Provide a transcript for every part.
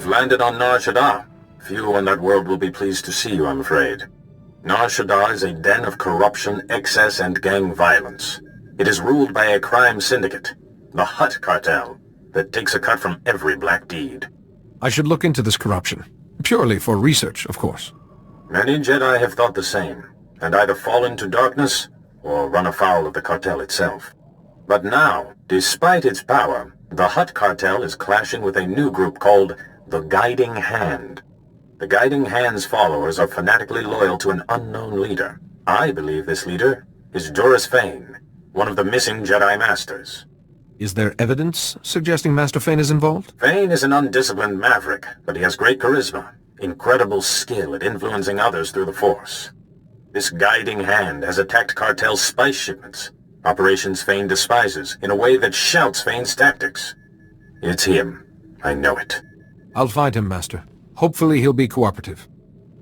You've landed on Nar Shaddaa. Few in that world will be pleased to see you, I'm afraid. Nar Shaddaa is a den of corruption, excess, and gang violence. It is ruled by a crime syndicate, the Hutt cartel, that takes a cut from every black deed. I should look into this corruption. Purely for research, of course. Many Jedi have thought the same, and either fall into darkness or run afoul of the cartel itself. But now, despite its power, the Hutt cartel is clashing with a new group called the Guiding Hand. The Guiding Hand's followers are fanatically loyal to an unknown leader. I believe this leader is Doris Fane, one of the missing Jedi Masters. Is there evidence suggesting Master Fane is involved? Fane is an undisciplined maverick, but he has great charisma, incredible skill at influencing others through the Force. This Guiding Hand has attacked cartel spice shipments, operations Fane despises, in a way that shouts Fane's tactics. It's him. I know it. I'll find him, Master. Hopefully he'll be cooperative.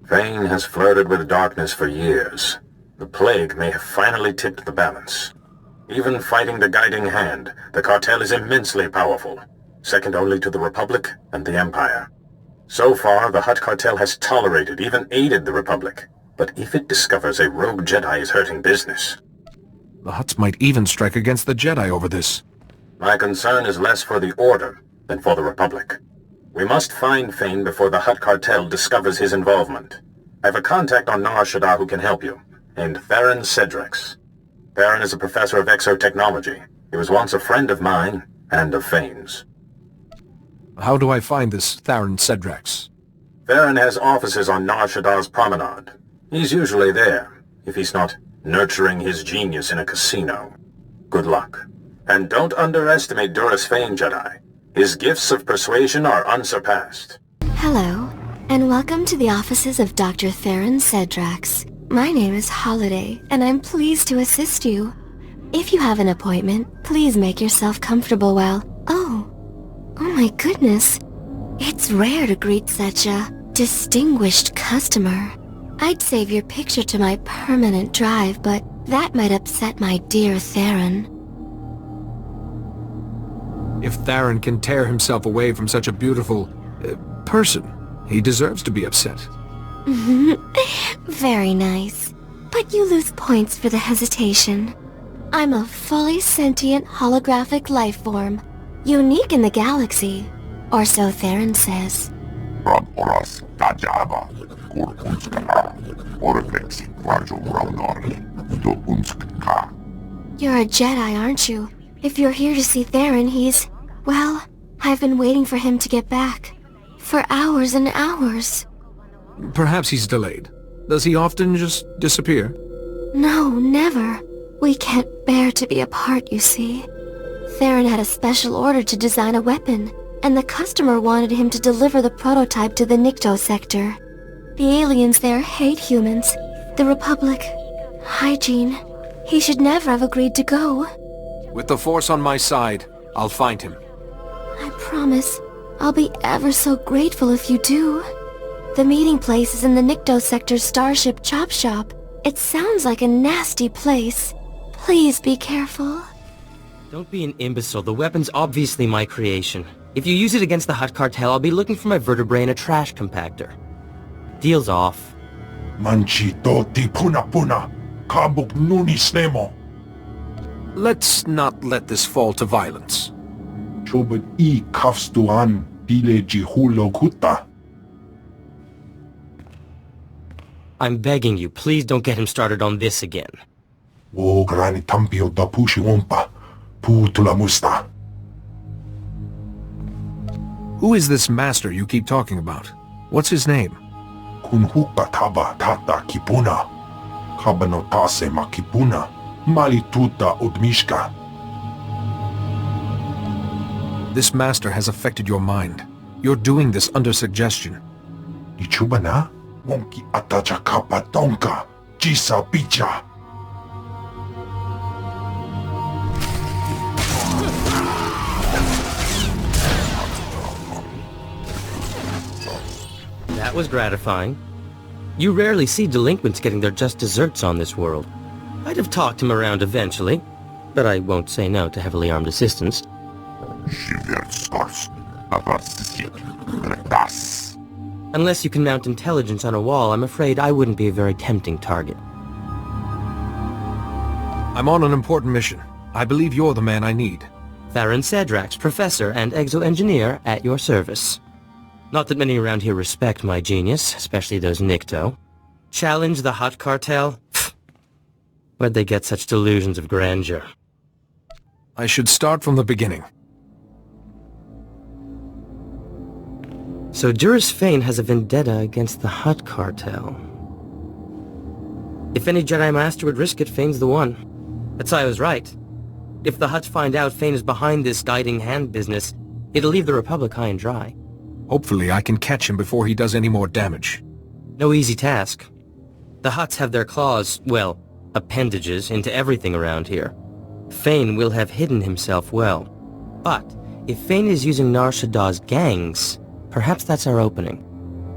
Fane has flirted with darkness for years. The plague may have finally tipped the balance. Even fighting the Guiding Hand, the cartel is immensely powerful, second only to the Republic and the Empire. So far, the Hutt cartel has tolerated, even aided the Republic. But if it discovers a rogue Jedi is hurting business... The Hutts might even strike against the Jedi over this. My concern is less for the Order than for the Republic. We must find Fane before the Hutt cartel discovers his involvement. I have a contact on Nar Shaddaa who can help you, named Theron Cedrex. Theron is a professor of exotechnology. He was once a friend of mine and of Fane's. How do I find this Theron Cedrex? Theron has offices on Nar Shaddaa's promenade. He's usually there, if he's not nurturing his genius in a casino. Good luck. And don't underestimate Doris Fane, Jedi. His gifts of persuasion are unsurpassed. Hello, and welcome to the offices of Dr. Theron Cedrex. My name is Holiday, and I'm pleased to assist you. If you have an appointment, please make yourself comfortable while... Oh my goodness. It's rare to greet such a distinguished customer. I'd save your picture to my permanent drive, but that might upset my dear Theron. If Theron can tear himself away from such a beautiful... person, he deserves to be upset. Very nice. But you lose points for the hesitation. I'm a fully sentient holographic life form, unique in the galaxy, or so Theron says. You're a Jedi, aren't you? If you're here to see Theron, he's... Well, I've been waiting for him to get back. For hours and hours. Perhaps he's delayed. Does he often just disappear? No, never. We can't bear to be apart, you see. Theron had a special order to design a weapon, and the customer wanted him to deliver the prototype to the Nikto sector. The aliens there hate humans. The Republic. Hygiene. He should never have agreed to go. With the Force on my side, I'll find him. I promise. I'll be ever so grateful if you do. The meeting place is in the Nikto sector's Starship Chop Shop. It sounds like a nasty place. Please be careful. Don't be an imbecile. The weapon's obviously my creation. If you use it against the Hutt cartel, I'll be looking for my vertebrae in a trash compactor. Deal's off. Manchitoti puna kabuk nuni snemo. Let's not let this fall to violence. Chobot I kafstuan pile jihulo kuta. I'm begging you, please don't get him started on this again. O grani tampio da pushi wompa. Putula musta. Who is this master you keep talking about? What's his name? Kunhuka taba tata kipuna. Kabano tase makipuna. Malituta udmishka. This master has affected your mind. You're doing this under suggestion. Ichubana? Wonki atacha kapa tonka. Jisa picha. That was gratifying. You rarely see delinquents getting their just desserts on this world. I'd have talked him around eventually, but I won't say no to heavily armed assistance. Unless you can mount intelligence on a wall, I'm afraid I wouldn't be a very tempting target. I'm on an important mission. I believe you're the man I need. Theron Cedrax, professor and exo-engineer at your service. Not that many around here respect my genius, especially those Nikto. Challenge the Hutt Cartel? Where'd they get such delusions of grandeur? I should start from the beginning. So Duras Fane has a vendetta against the Hutt Cartel. If any Jedi Master would risk it, Fane's the one. That's why I was right. If the Hutts find out Fane is behind this guiding hand business, it'll leave the Republic high and dry. Hopefully I can catch him before he does any more damage. No easy task. The Hutts have their claws, well, appendages, into everything around here. Fane will have hidden himself well. But if Fane is using Nar Shaddaa's gangs, perhaps that's our opening.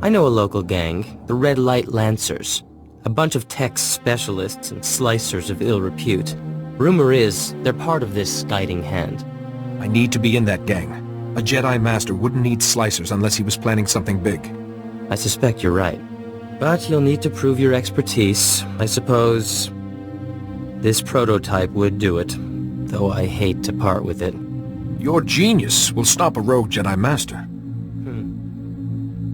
I know a local gang, the Red Light Lancers. A bunch of tech specialists and slicers of ill repute. Rumor is, they're part of this guiding hand. I need to be in that gang. A Jedi Master wouldn't need slicers unless he was planning something big. I suspect you're right. But you'll need to prove your expertise. I suppose this prototype would do it, though I hate to part with it. Your genius will stop a rogue Jedi Master.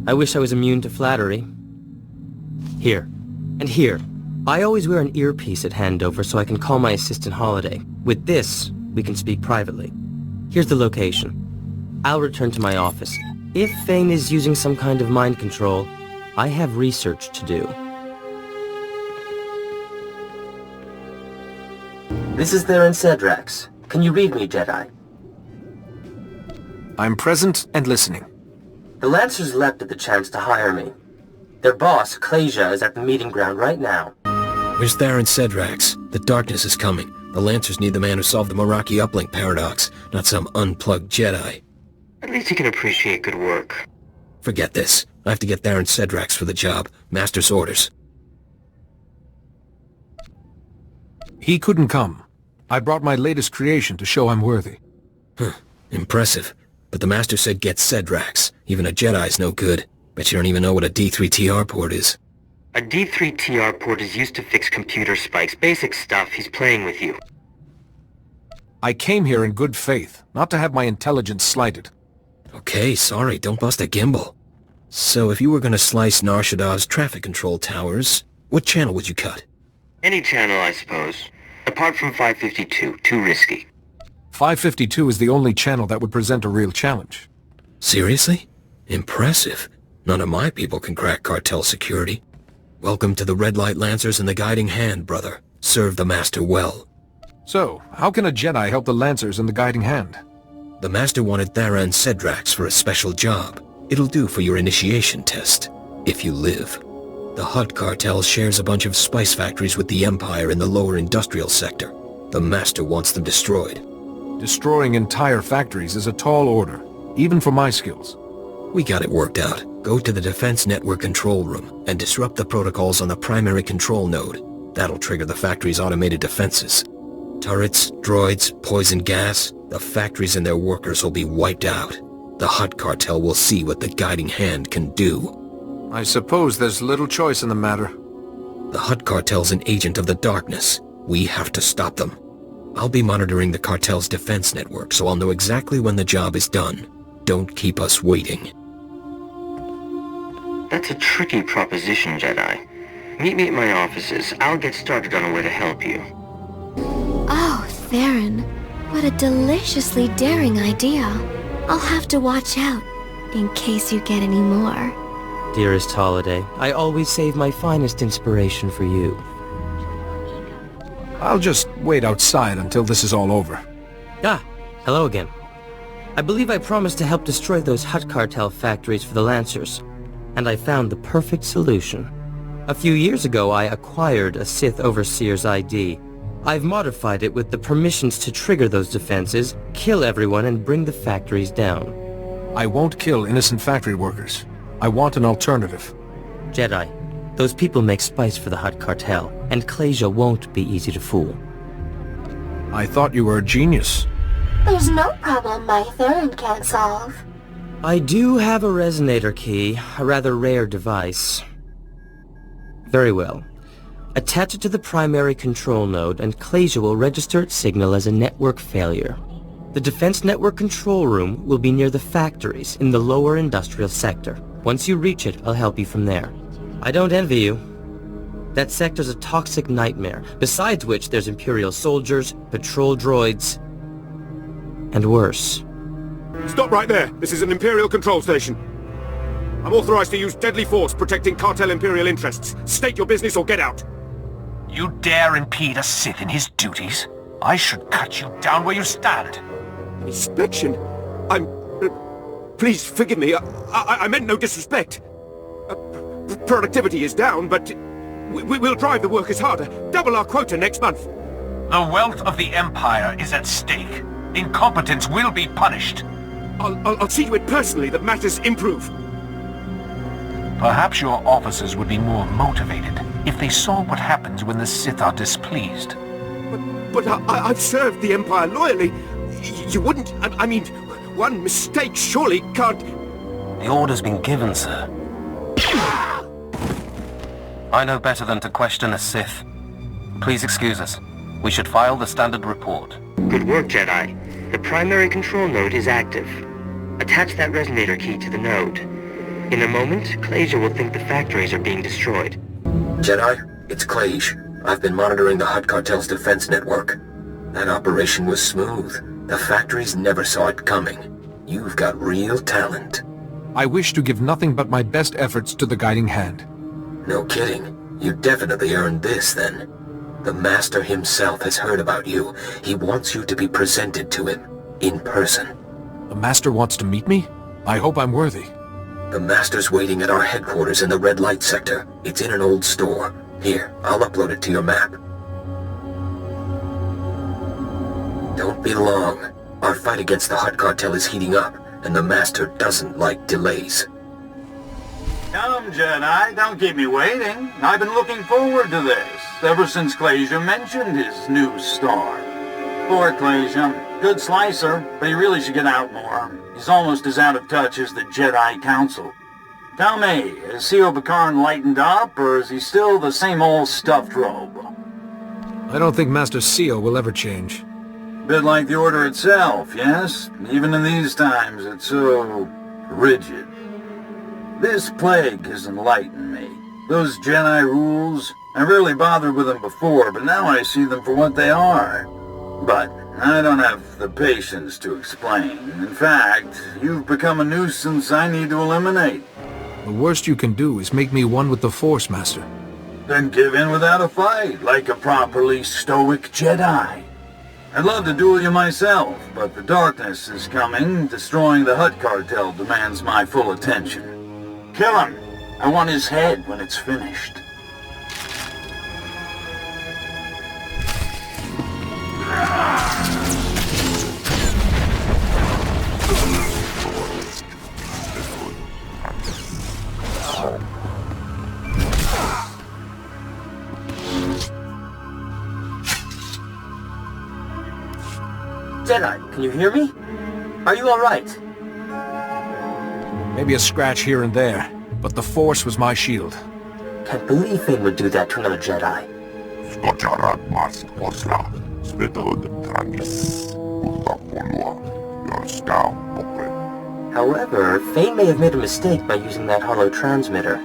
I wish I was immune to flattery. Here. And here. I always wear an earpiece at handover so I can call my assistant Holiday. With this, we can speak privately. Here's the location. I'll return to my office. If Fane is using some kind of mind control, I have research to do. This is Theron Cedrax. Can you read me, Jedi? I'm present and listening. The Lancers leapt at the chance to hire me. Their boss, Klasia, is at the meeting ground right now. Where's Theron Cedrax? The darkness is coming. The Lancers need the man who solved the Meraki uplink paradox, not some unplugged Jedi. At least he can appreciate good work. Forget this. I have to get Theron Cedrax for the job. Master's orders. He couldn't come. I brought my latest creation to show I'm worthy. Impressive. But the Master said get Cedrax. Even a Jedi's no good. Bet you don't even know what a D3TR port is. A D3TR port is used to fix computer spikes. Basic stuff. He's playing with you. I came here in good faith, not to have my intelligence slighted. Okay, sorry, don't bust a gimbal. So if you were gonna slice Nar Shaddaa's traffic control towers, what channel would you cut? Any channel, I suppose. Apart from 552. Too risky. 552 is the only channel that would present a real challenge. Seriously? Impressive. None of my people can crack cartel security. Welcome to the Red Light Lancers and the Guiding Hand, brother. Serve the Master well. So, how can a Jedi help the Lancers and the Guiding Hand? The Master wanted Theron Cedrax for a special job. It'll do for your initiation test, if you live. The Hutt Cartel shares a bunch of spice factories with the Empire in the lower industrial sector. The Master wants them destroyed. Destroying entire factories is a tall order, even for my skills. We got it worked out. Go to the Defense Network control room and disrupt the protocols on the primary control node. That'll trigger the factory's automated defenses. Turrets, droids, poison gas, the factories and their workers will be wiped out. The Hutt Cartel will see what the Guiding Hand can do. I suppose there's little choice in the matter. The Hutt Cartel's an agent of the darkness. We have to stop them. I'll be monitoring the cartel's defense network, so I'll know exactly when the job is done. Don't keep us waiting. That's a tricky proposition, Jedi. Meet me at my offices. I'll get started on a way to help you. Oh, Theron. What a deliciously daring idea. I'll have to watch out, in case you get any more. Dearest Holiday, I always save my finest inspiration for you. I'll just wait outside until this is all over. Ah, hello again. I believe I promised to help destroy those Hutt Cartel factories for the Lancers, and I found the perfect solution. A few years ago, I acquired a Sith Overseer's ID. I've modified it with the permissions to trigger those defenses, kill everyone, and bring the factories down. I won't kill innocent factory workers. I want an alternative. Jedi, those people make spice for the Hutt Cartel, and Klasia won't be easy to fool. I thought you were a genius. There's no problem my Theron can't solve. I do have a resonator key, a rather rare device. Very well. Attach it to the primary control node, and Clasia will register its signal as a network failure. The defense network control room will be near the factories in the lower industrial sector. Once you reach it, I'll help you from there. I don't envy you. That sector's a toxic nightmare, besides which there's Imperial soldiers, patrol droids, and worse. Stop right there. This is an Imperial control station. I'm authorized to use deadly force protecting cartel Imperial interests. State your business or get out. You dare impede a Sith in his duties? I should cut you down where you stand. Inspection? Please forgive me. I meant no disrespect. Productivity is down, but we'll drive the workers harder. Double our quota next month. The wealth of the Empire is at stake. Incompetence will be punished. I'll see to it personally that matters improve. Perhaps your officers would be more motivated if they saw what happens when the Sith are displeased. But I've served the Empire loyally. You wouldn't... I mean, one mistake surely can't... The order's been given, sir. I know better than to question a Sith. Please excuse us. We should file the standard report. Good work, Jedi. The primary control node is active. Attach that resonator key to the node. In a moment, Clasia will think the factories are being destroyed. Jedi, it's Clage. I've been monitoring the Hutt Cartel's defense network. That operation was smooth. The factories never saw it coming. You've got real talent. I wish to give nothing but my best efforts to the guiding hand. No kidding. You definitely earned this, then. The Master himself has heard about you. He wants you to be presented to him, in person. The Master wants to meet me? I hope I'm worthy. The Master's waiting at our headquarters in the red light sector. It's in an old store. Here, I'll upload it to your map. Don't be long. Our fight against the Hutt Cartel is heating up, and the Master doesn't like delays. Come, Jedi, don't keep me waiting. I've been looking forward to this, ever since Clasia mentioned his new star. Poor Clasia. Good slicer, but he really should get out more. He's almost as out of touch as the Jedi Council. Tell me, is C.O. Bakarn lightened up, or is he still the same old stuffed robe? I don't think Master Seo will ever change. Bit like the Order itself, yes? Even in these times, it's so... rigid. This plague has enlightened me. Those Jedi rules, I rarely bothered with them before, but now I see them for what they are. But I don't have the patience to explain. In fact, you've become a nuisance I need to eliminate. The worst you can do is make me one with the Force, Master. Then give in without a fight, like a properly stoic Jedi. I'd love to duel you myself, but the darkness is coming. Destroying the Hutt Cartel demands my full attention. Kill him! I want his head when it's finished. Jedi, can you hear me? Are you alright? Maybe a scratch here and there, but the Force was my shield. Can't believe Fane would do that to another Jedi. However, Fane may have made a mistake by using that holo-transmitter.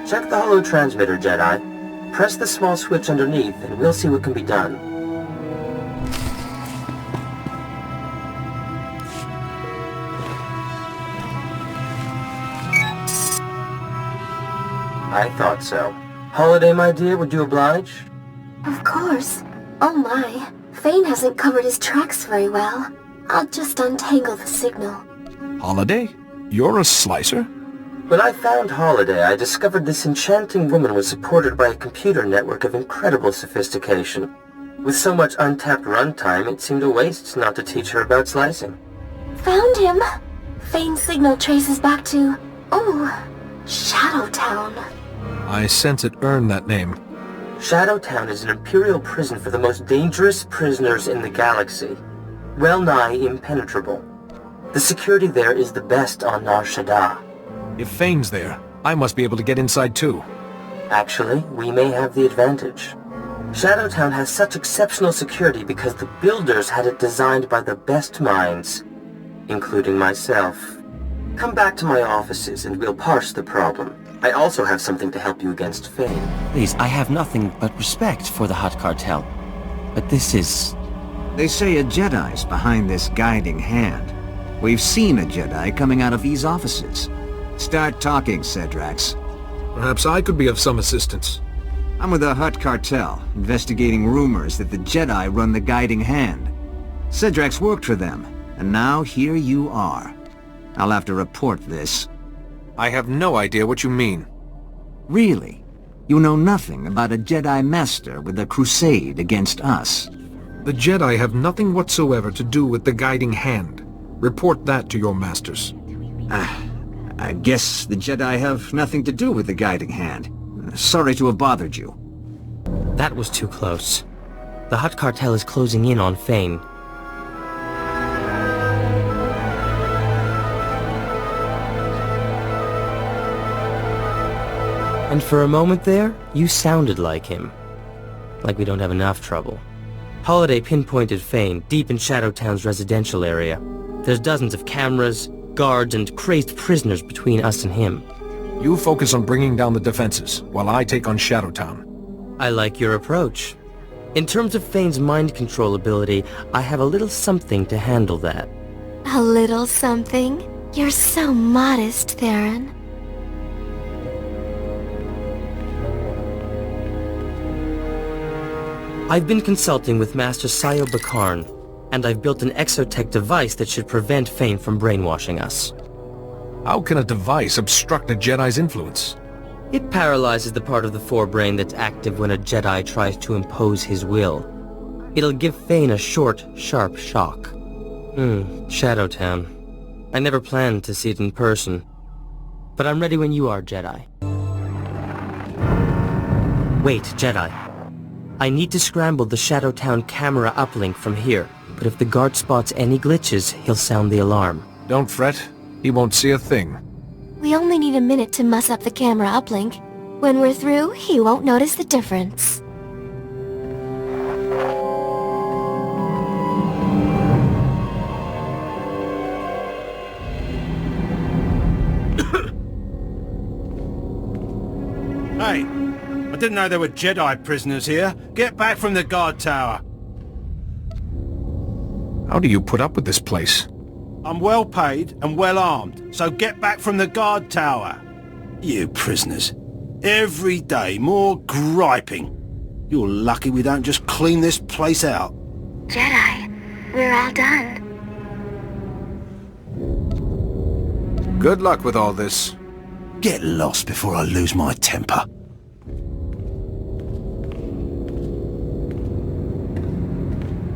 Check the holo-transmitter, Jedi. Press the small switch underneath, and we'll see what can be done. I thought so. Holiday, my dear, would you oblige? Of course. Oh my, Fane hasn't covered his tracks very well. I'll just untangle the signal. Holiday? You're a slicer? When I found Holiday, I discovered this enchanting woman was supported by a computer network of incredible sophistication. With so much untapped runtime, it seemed a waste not to teach her about slicing. Found him! Fane's signal traces back to... Shadowtown. I sense it earned that name. Shadowtown is an Imperial prison for the most dangerous prisoners in the galaxy. Well-nigh impenetrable. The security there is the best on Nar Shaddaa. If Fane's there, I must be able to get inside too. Actually, we may have the advantage. Shadowtown has such exceptional security because the builders had it designed by the best minds, including myself. Come back to my offices and we'll parse the problem. I also have something to help you against Fane. Please, I have nothing but respect for the Hutt cartel. But this is... They say a Jedi's behind this guiding hand. We've seen a Jedi coming out of these offices. Start talking, Cedrax. Perhaps I could be of some assistance. I'm with the Hutt cartel, investigating rumors that the Jedi run the guiding hand. Cedrax worked for them, and now here you are. I'll have to report this. I have no idea what you mean. Really? You know nothing about a Jedi Master with a crusade against us? The Jedi have nothing whatsoever to do with the guiding hand. Report that to your masters. I guess the Jedi have nothing to do with the guiding hand. Sorry to have bothered you. That was too close. The Hutt cartel is closing in on Fane. And for a moment there, you sounded like him. Like we don't have enough trouble. Holiday pinpointed Fane deep in Shadowtown's residential area. There's dozens of cameras, guards, and crazed prisoners between us and him. You focus on bringing down the defenses, while I take on Shadowtown. I like your approach. In terms of Fane's mind control ability, I have a little something to handle that. A little something? You're so modest, Theron. I've been consulting with Master Sayo Bakarn, and I've built an exotech device that should prevent Fane from brainwashing us. How can a device obstruct a Jedi's influence? It paralyzes the part of the forebrain that's active when a Jedi tries to impose his will. It'll give Fane a short, sharp shock. Shadowtown. I never planned to see it in person. But I'm ready when you are, Jedi. Wait, Jedi. I need to scramble the Shadowtown camera uplink from here, but if the guard spots any glitches, he'll sound the alarm. Don't fret. He won't see a thing. We only need a minute to muss up the camera uplink. When we're through, he won't notice the difference. Hey, I didn't know there were Jedi prisoners here. Get back from the guard tower. How do you put up with this place? I'm well paid and well armed, so get back from the guard tower. You prisoners. Every day, more griping. You're lucky we don't just clean this place out. Jedi, we're all done. Good luck with all this. Get lost before I lose my temper.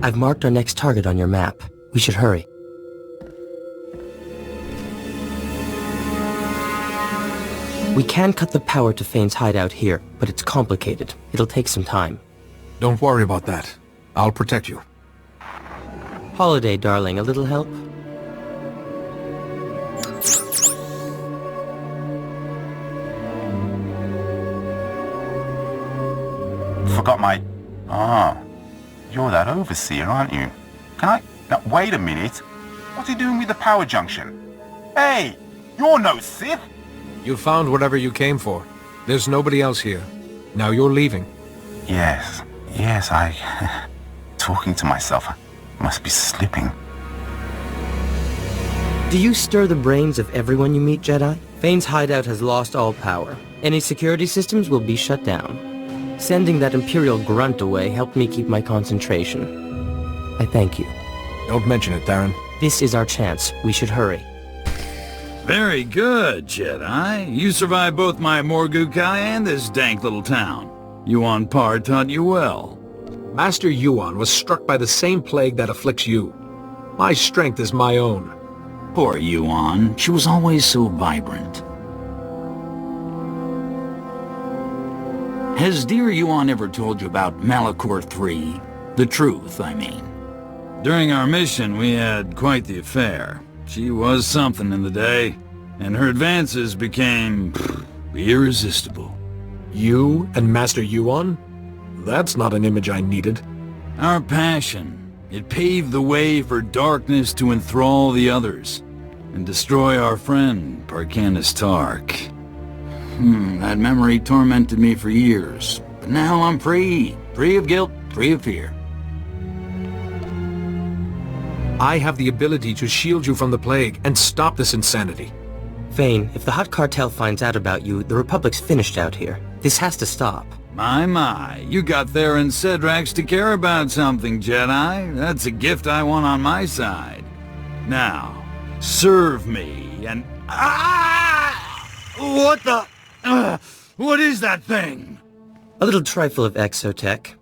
I've marked our next target on your map. We should hurry. We can cut the power to Fane's hideout here, but it's complicated. It'll take some time. Don't worry about that. I'll protect you. Holiday, darling, a little help? Forgot my... Ah, you're that overseer, aren't you? Can I... Now, wait a minute. What's he doing with the power junction? Hey, you're no Sith! You found whatever you came for. There's nobody else here. Now you're leaving. Yes, I... Talking to myself. I must be slipping. Do you stir the brains of everyone you meet, Jedi? Fane's hideout has lost all power. Any security systems will be shut down. Sending that Imperial grunt away helped me keep my concentration. I thank you. Don't mention it, Theron. This is our chance. We should hurry. Very good, Jedi. You survived both my Morgukai and this dank little town. Yuan Par taught you well. Master Yuan was struck by the same plague that afflicts you. My strength is my own. Poor Yuan. She was always so vibrant. Has dear Yuan ever told you about Malachor III? The truth, I mean. During our mission, we had quite the affair. She was something in the day, and her advances became irresistible. You and Master Yuan? That's not an image I needed. Our passion. It paved the way for darkness to enthrall the others, and destroy our friend, Parkanis Tark. That memory tormented me for years, but now I'm free. Free of guilt, free of fear. I have the ability to shield you from the plague and stop this insanity. Fane, if the Hutt Cartel finds out about you, the Republic's finished out here. This has to stop. My, you got Theron Cedrax to care about something, Jedi. That's a gift I want on my side. Now, serve me, and... What the... what is that thing? A little trifle of exotech,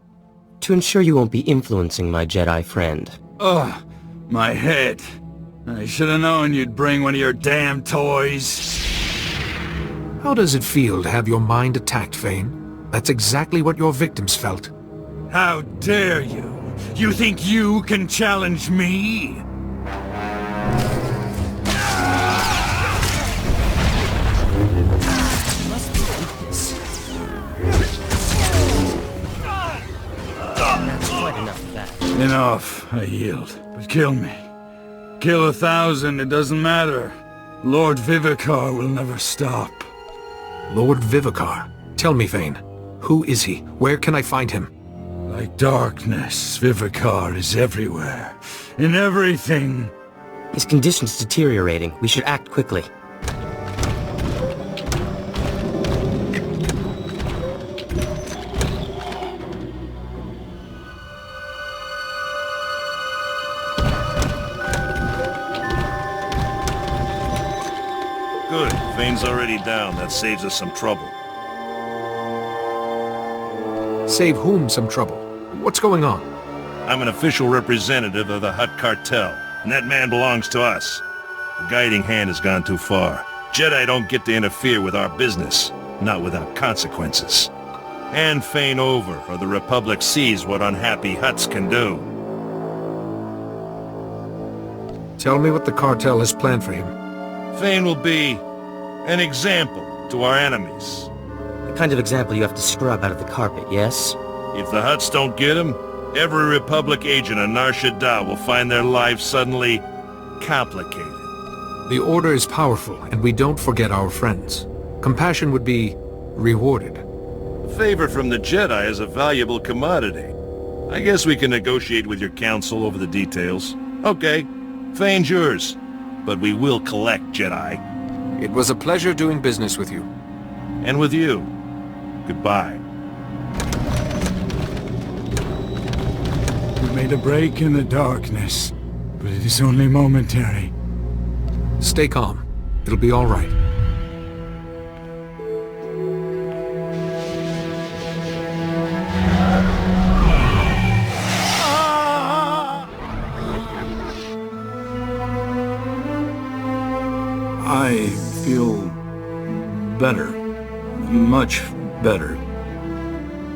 to ensure you won't be influencing my Jedi friend. Ugh, my head. I should have known you'd bring one of your damn toys. How does it feel to have your mind attacked, Fane? That's exactly what your victims felt. How dare you? You think you can challenge me? That's quite enough of that. Enough, I yield. But kill me. Kill 1,000, it doesn't matter. Lord Vivicar will never stop. Lord Vivicar? Tell me, Fane. Who is he? Where can I find him? Like darkness, Vivicar is everywhere. In everything. His condition's deteriorating. We should act quickly. Good. Fane's already down. That saves us some trouble. Save whom some trouble? What's going on? I'm an official representative of the Hutt Cartel, and that man belongs to us. The guiding hand has gone too far. Jedi don't get to interfere with our business, not without consequences. Hand Fane over, or the Republic sees what unhappy Hutts can do. Tell me what the cartel has planned for him. Fane will be an example to our enemies. The kind of example you have to scrub out of the carpet, yes? If the Hutts don't get him, every Republic agent on Nar Shaddaa will find their lives suddenly complicated. The Order is powerful, and we don't forget our friends. Compassion would be rewarded. Favor from the Jedi is a valuable commodity. I guess we can negotiate with your council over the details. Okay, Fane's yours, but we will collect, Jedi. It was a pleasure doing business with you. And with you. Goodbye. We made a break in the darkness, but it is only momentary. Stay calm. It'll be all right. I feel better. Much better.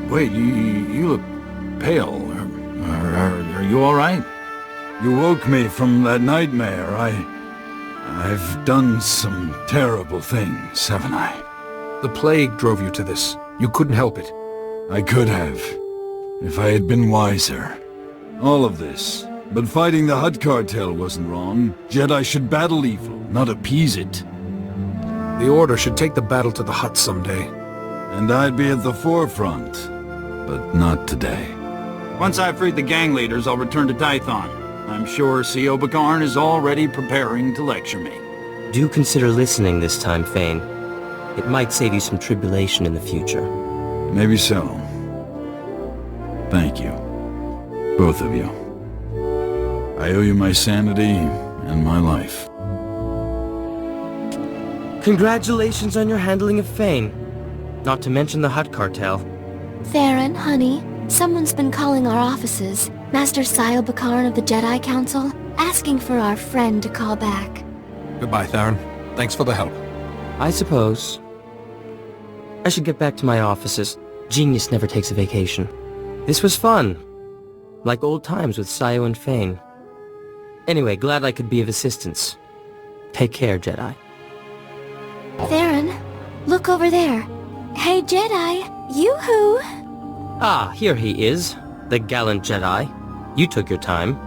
Wait, you look pale. Are you all right? You woke me from that nightmare. I've done some terrible things, haven't I? The plague drove you to this. You couldn't help it. I could have, if I had been wiser. All of this. But fighting the Hutt Cartel wasn't wrong. Jedi should battle evil, not appease it. The Order should take the battle to the Hutt someday. And I'd be at the forefront. But not today. Once I've freed the gang leaders, I'll return to Tython. I'm sure C.O. Bakarn is already preparing to lecture me. Do consider listening this time, Fane. It might save you some tribulation in the future. Maybe so. Thank you. Both of you. I owe you my sanity and my life. Congratulations on your handling of Fane. Not to mention the Hutt Cartel. Theron, honey, someone's been calling our offices. Master C.O. Bakarn of the Jedi Council, asking for our friend to call back. Goodbye, Theron. Thanks for the help. I suppose. I should get back to my offices. Genius never takes a vacation. This was fun. Like old times with C.O. and Fane. Anyway, glad I could be of assistance. Take care, Jedi. Theron, look over there. Hey, Jedi! Yoo-hoo! Ah, here he is. The gallant Jedi. You took your time.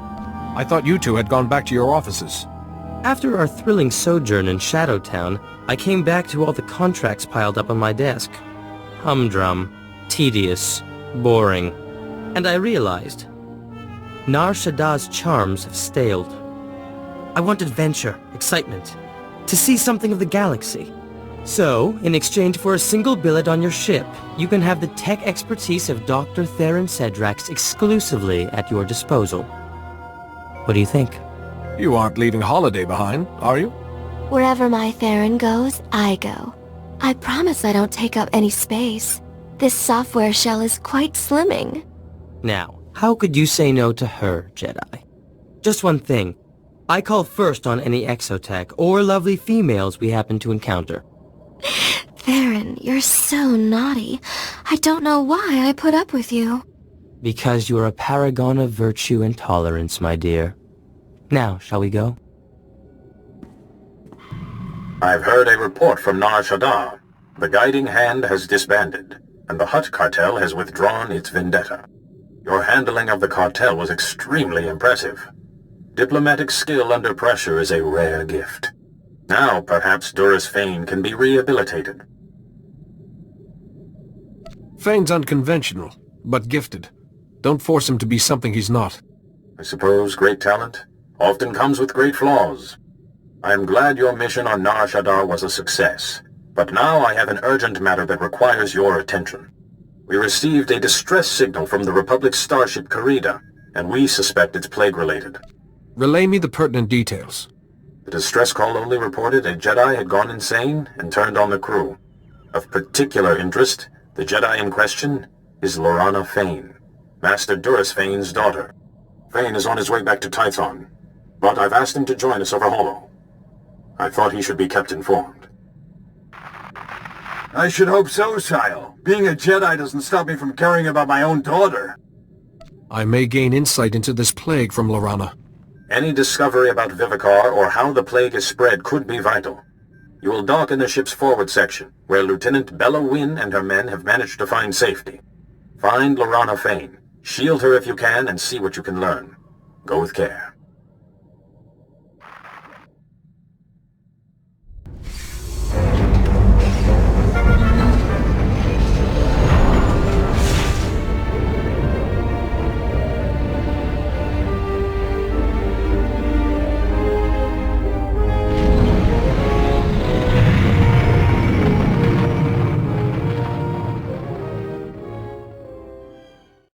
I thought you two had gone back to your offices. After our thrilling sojourn in Shadow Town, I came back to all the contracts piled up on my desk. Humdrum, tedious, boring. And I realized, Nar Shaddaa's charms have staled. I want adventure, excitement, to see something of the galaxy. So, in exchange for a single billet on your ship, you can have the tech expertise of Dr. Theron Cedrax exclusively at your disposal. What do you think? You aren't leaving Holiday behind, are you? Wherever my Theron goes, I go. I promise I don't take up any space. This software shell is quite slimming. Now, how could you say no to her, Jedi? Just one thing. I call first on any exotech or lovely females we happen to encounter. Theron, you're so naughty. I don't know why I put up with you. Because you're a paragon of virtue and tolerance, my dear. Now, shall we go? I've heard a report from Nar Shaddaa. The Guiding Hand has disbanded, and the Hutt cartel has withdrawn its vendetta. Your handling of the cartel was extremely impressive. Diplomatic skill under pressure is a rare gift. Now, perhaps Duras Fane can be rehabilitated. Fane's unconventional, but gifted. Don't force him to be something he's not. I suppose great talent often comes with great flaws. I am glad your mission on Nar Shaddaa was a success, but now I have an urgent matter that requires your attention. We received a distress signal from the Republic starship Karida, and we suspect it's plague-related. Relay me the pertinent details. The distress call only reported a Jedi had gone insane and turned on the crew. Of particular interest, the Jedi in question is Lorana Fane, Master Duras Fane's daughter. Fane is on his way back to Tython, but I've asked him to join us over Holo. I thought he should be kept informed. I should hope so, Sile. Being a Jedi doesn't stop me from caring about my own daughter. I may gain insight into this plague from Lorana. Any discovery about Vivicar or how the plague is spread could be vital. You will dock in the ship's forward section, where Lieutenant Bella Wynn and her men have managed to find safety. Find Lorana Fane, shield her if you can, and see what you can learn. Go with care.